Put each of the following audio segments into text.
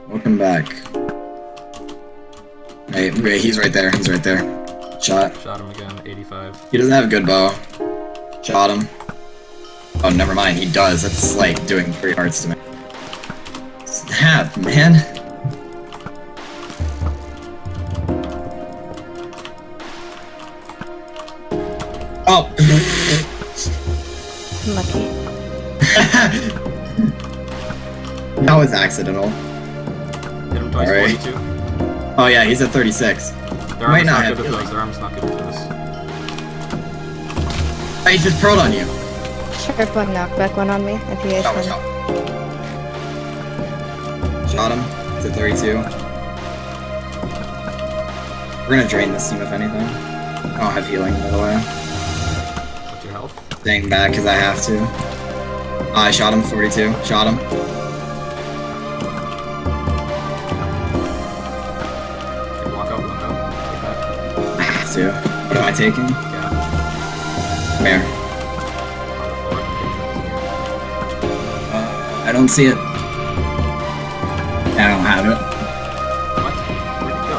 Welcome back. Wait, he's right there. He's right there. Shot. Shot him again, 85. He doesn't have a good bow. Shot him. Oh, never mind. He does. That's like doing 3 hearts to me. Snap, man. Oh. Lucky. That was accidental. Hit him twice, Alright. 42. Oh yeah, he's at 36. Their Might armor's not not have good with healing. those. Their armor's not good with those. Oh, he just pro'd on you. Sharp one knockback one on me. EP7. Shot him. He's at 32. We're gonna drain this team if anything. I don't have healing, by the way. What's your health? Staying back because I have to. I shot him, 42. Shot him. Okay, walk out. Take that. I have to. What am I taking? Yeah. Where? On the floor. I don't see it. I don't have it. What? Where'd it go?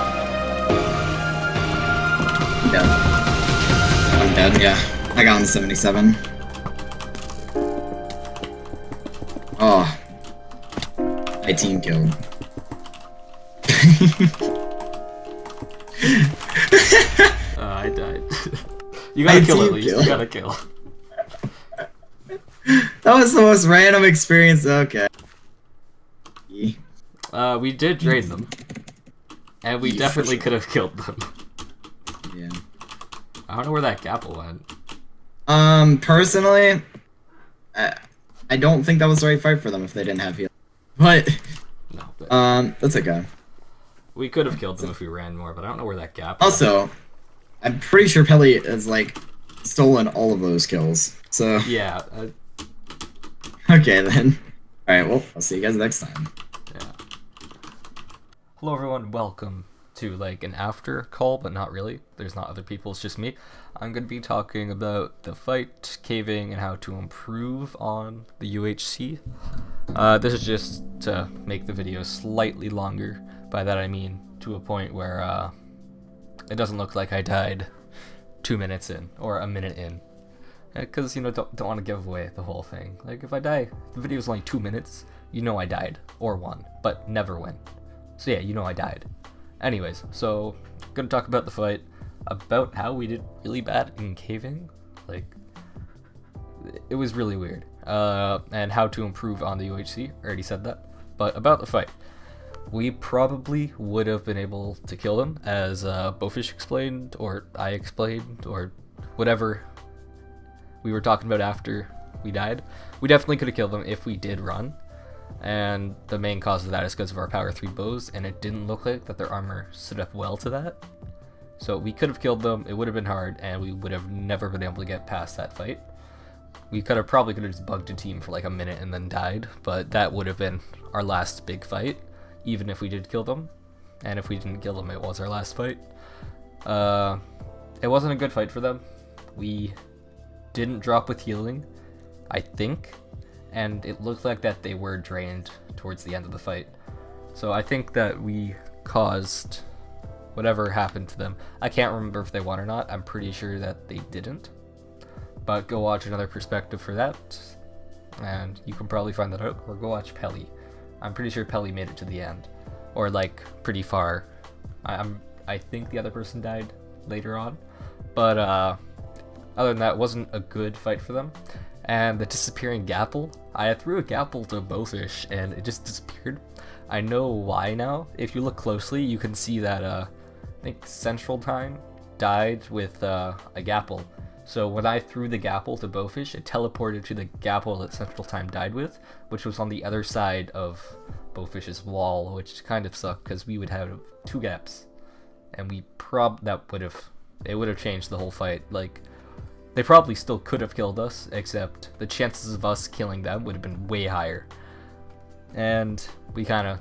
I'm dead. I'm dead, yeah. I got him 77. Oh. My team killed. I died. You gotta My kill at team least. killed. You gotta kill. That was the most random experience. Okay. We did drain them. And we Yeah, for definitely sure. could have killed them. Yeah. I don't know where that gapple went. Personally, I don't think that was the right fight for them if they didn't have healing. But, No, but that's okay. we could have killed them if we ran more, but I don't know where that gap went. Also, I'm pretty sure Pelly has, like, stolen all of those kills. So, Yeah, okay then. Alright, well, I'll see you guys next time. yeah. Hello everyone, welcome to like an after call, but not really. There's not other people, it's just me. I'm going to be talking about the fight, caving, and how to improve on the UHC. This is just to make the video slightly longer. By that I mean to a point where it doesn't look like I died 2 minutes in, or a minute in. Because, you know, don't want to give away the whole thing. Like, if I die, the video's only 2 minutes, you know I died, or won, but never win. So yeah, you know I died. Anyways, so, gonna talk about the fight, about how we did really bad in caving. Like, it was really weird. And how to improve on the UHC, already said that. But about the fight, we probably would have been able to kill them, as Bowfish explained, or I explained, or whatever we were talking about after we died. We definitely could have killed them if we did run, and the main cause of that is because of our power 3 bows, and it didn't look like that their armor stood up well to that. So we could have killed them, it would have been hard, and we would have never been able to get past that fight. We probably could have just bugged a team for like a minute and then died, but that would have been our last big fight, even if we did kill them. And if we didn't kill them, it was our last fight. It wasn't a good fight for them. We didn't drop with healing, I think, and it looked like that they were drained towards the end of the fight. So I think that we caused whatever happened to them. I can't remember if they won or not. I'm pretty sure that they didn't, but go watch another perspective for that, and you can probably find that out, or go watch Pelly. I'm pretty sure Pelly made it to the end, or like pretty far. I think the other person died later on, but other than that, it wasn't a good fight for them. And the disappearing gapple, I threw a gapple to Bowfish and it just disappeared. I know why now. If you look closely, you can see that I think Central Time died with a gapple. So when I threw the gapple to Bowfish, it teleported to the gapple that Central Time died with, which was on the other side of Bowfish's wall, which kind of sucked because we would have 2 gaps, and it would have changed the whole fight. Like, they probably still could have killed us, except the chances of us killing them would have been way higher. And we kind of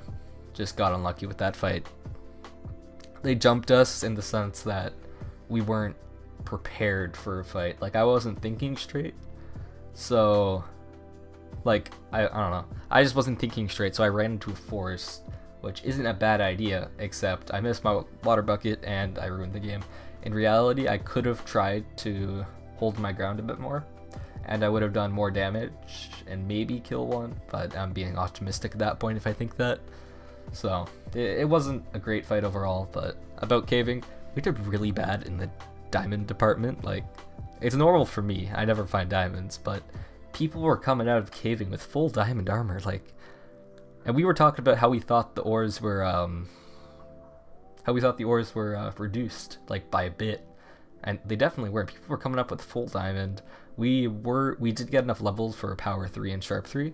just got unlucky with that fight. They jumped us in the sense that we weren't prepared for a fight. Like, I wasn't thinking straight, so like I don't know, I just wasn't thinking straight, so I ran into a forest which isn't a bad idea, except I missed my water bucket and I ruined the game. In reality, I could have tried to hold my ground a bit more, and I would have done more damage and maybe kill one, but I'm being optimistic at that point if I think that. So, it wasn't a great fight overall, but about caving, we did really bad in the diamond department. Like, it's normal for me, I never find diamonds, but people were coming out of caving with full diamond armor, like, and we were talking about how we thought the ores were, reduced, like, by a bit, and they definitely were. People were coming up with full diamond. We did get enough levels for power 3 and sharp 3,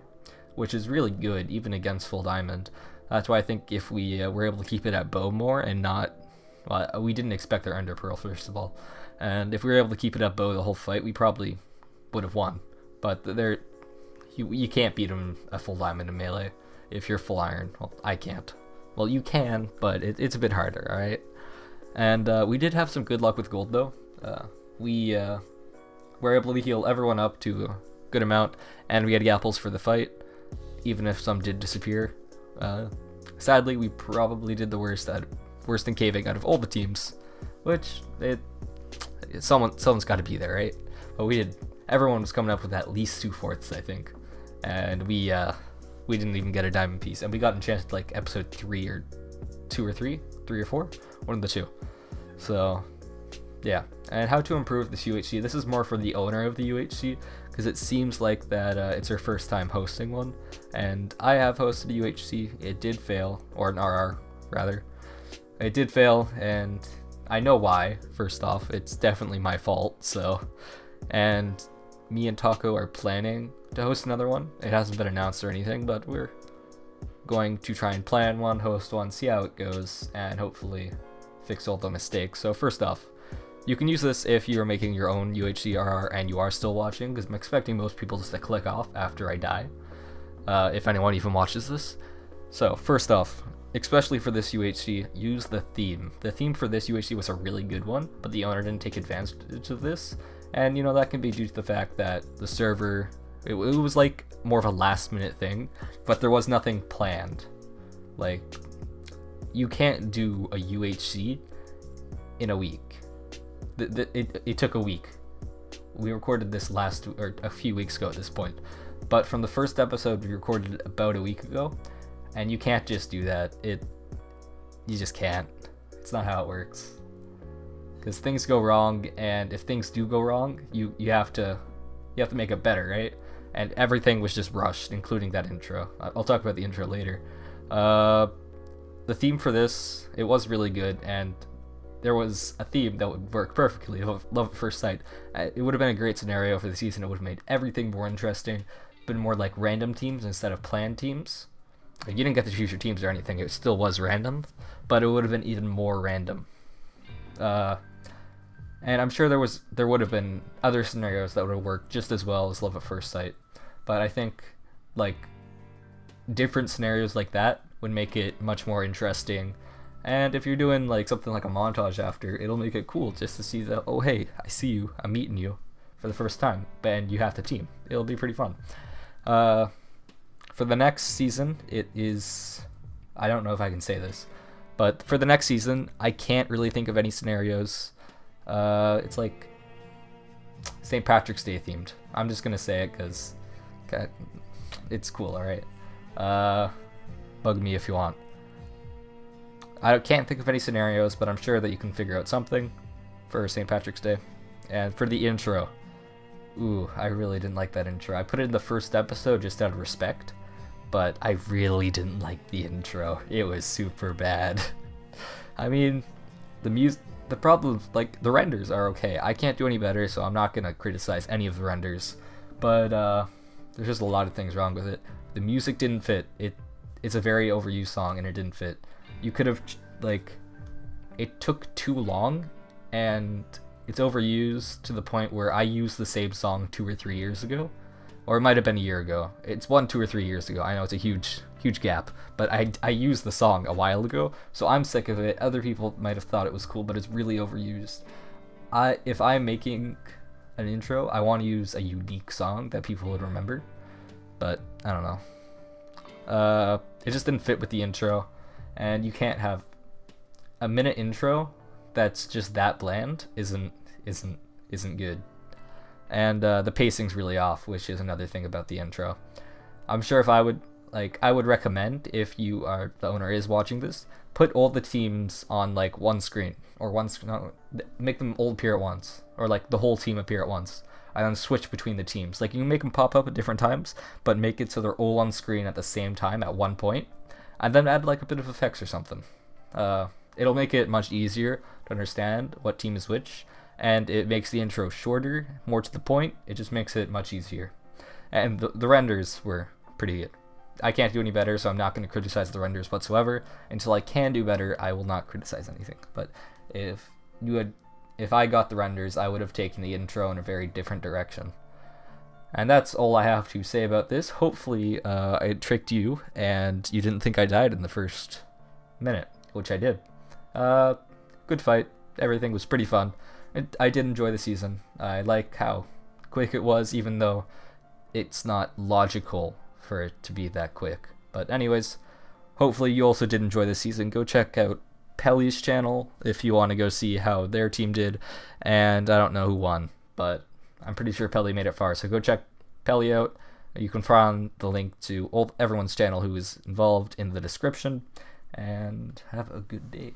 which is really good, even against full diamond. That's why I think if we were able to keep it at bow more and not, well, we didn't expect their enderpearl first of all, and if we were able to keep it at bow the whole fight, we probably would have won. But you can't beat them at full diamond in melee if you're full iron. Well, I can't. Well, you can, but it's a bit harder, alright? And we did have some good luck with gold, though. We were able to heal everyone up to a good amount, and we had apples for the fight, even if some did disappear. Sadly, we probably did the worst in caving out of all the teams, which someone's got to be there, right? But we did. Everyone was coming up with at least 2/4, I think, and we didn't even get a diamond piece, and we got enchanted like episode 3 or 3 or 4, one of the two. So yeah, and how to improve this UHC. This is more for the owner of the UHC, because it seems like that it's her first time hosting one, and I have hosted a UHC. It did fail, or an RR rather. It did fail, and I know why. First off, it's definitely my fault. So, and me and Taco are planning to host another one. It hasn't been announced or anything, but we're going to try and plan one, host one, see how it goes, and hopefully fix all the mistakes. So first off, you can use this if you're making your own UHC RR and you are still watching, because I'm expecting most people just to click off after I die, if anyone even watches this. So first off, especially for this UHC, use the theme. The theme for this UHC was a really good one, but the owner didn't take advantage of this, and you know, that can be due to the fact that the server, it was like more of a last minute thing, but there was nothing planned. Like, you can't do a UHC in a week. It took a week. We recorded this a few weeks ago at this point, but from the first episode we recorded about a week ago, and you can't just do that. You just can't. It's not how it works. Because things go wrong, and if things do go wrong, you have to make it better, right? And everything was just rushed, including that intro. I'll talk about the intro later. The theme for this, it was really good, and there was a theme that would work perfectly. Love at first sight. It would have been a great scenario for the season. It would have made everything more interesting, been more like random teams instead of planned teams. You didn't get to choose your teams or anything. It still was random, but it would have been even more random. And I'm sure there would have been other scenarios that would have worked just as well as Love at First Sight. But I think like different scenarios like that would make it much more interesting. And if you're doing like something like a montage after, it'll make it cool just to see that, oh hey, I see you, I'm meeting you for the first time, and you have to team. It'll be pretty fun. For the next season, it is, I don't know if I can say this, but for the next season, I can't really think of any scenarios. It's like St. Patrick's Day themed. I'm just gonna say it because it's cool, alright? Bug me if you want. I can't think of any scenarios, but I'm sure that you can figure out something for St. Patrick's Day. And for the intro, ooh, I really didn't like that intro. I put it in the first episode just out of respect, but I really didn't like the intro. It was super bad. I mean, the problem, like, the renders are okay. I can't do any better, so I'm not gonna criticize any of the renders, but there's just a lot of things wrong with it. The music didn't fit. It's a very overused song, and it didn't fit. You could have, like, it took too long, and it's overused to the point where I used the same song 2 or 3 years ago, or it might have been a year ago. It's 1, 2, or 3 years ago. I know it's a huge gap, but I used the song a while ago, so I'm sick of it. Other people might have thought it was cool, but it's really overused. If I'm making an intro, I want to use a unique song that people would remember, but I don't know. It just didn't fit with the intro. and you can't have a minute intro that's just that bland. Isn't good. And the pacing's really off, which is another thing about the intro. I'm sure if I would recommend, if you are the owner is watching this, put all the teams on like one screen, or make them all appear at once, or like the whole team appear at once, and then switch between the teams. Like you can make them pop up at different times, but make it so they're all on screen at the same time at one point, and then add like a bit of effects or something. It'll make it much easier to understand what team is which, and it makes the intro shorter, more to the point. It just makes it much easier. And the renders were pretty good. I can't do any better, so I'm not going to criticize the renders whatsoever. Until I can do better, I will not criticize anything. But if I got the renders, I would have taken the intro in a very different direction. And that's all I have to say about this. Hopefully, I tricked you, and you didn't think I died in the first minute, which I did. Good fight. Everything was pretty fun. I did enjoy the season. I like how quick it was, even though it's not logical for it to be that quick. But anyways, hopefully you also did enjoy this season. Go check out Pelly's channel if you want to go see how their team did. And I don't know who won, but I'm pretty sure Pelly made it far. So go check Pelly out. You can find the link to everyone's channel who is involved in the description. And have a good day.